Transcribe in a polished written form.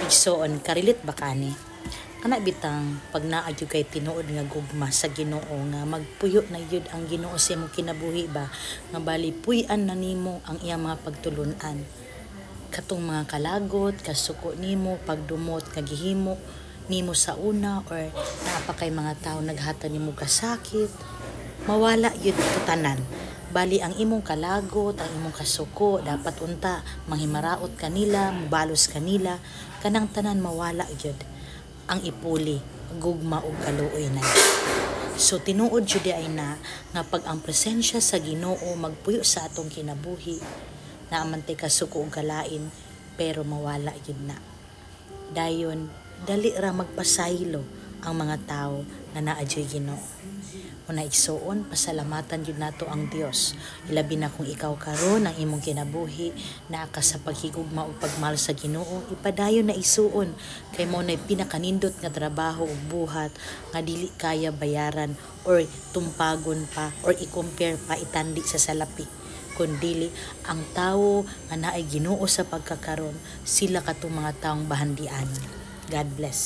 Igsoon karilit ba kani? Kana bitang pag naadyo kay tinuod nga gugma sa Ginoo nga magpuyo na yun ang Ginoo sa imong kinabuhi ba nga bali puy-an na nimo ang iyang mga pagtulunan. Katong mga kalagot, kasuko nimo, pagdumot nga gihimo nimo sa una or naapa kay mga tao naghata nimo kasakit, mawala yun tanan. Bali ang imong kalagot, ang imong kasuko, dapat unta manghimaraot kanila, mabalos kanila, kanang tanan mawala yun. Ang ipuli, gugma ug kaluoy na. So tinuod jud ay na nga pag ang presensya sa Ginoo magpuyo sa atong kinabuhi, naamantay kasuko ug kalain, pero mawala yun na. Dayon dali ra magpasaylo ang mga tao na naadyoy Ginoo. Una igsoon, pasalamatan jud nato ang Dios. Ilabi na kung ikaw karon ang imong kinabuhi naa ka sa paghigugma ug pagmahal sa Ginoo, ipadayon na isuon kay mo nay pinakanindot nga trabaho ug buhat nga dili kaya bayaran or tumpagon pa or i-compare pa itandi sa salapi. Kundili ang tawo nga naay Ginoo sa pagkakaron, sila katong mga taong bahandianon. God bless.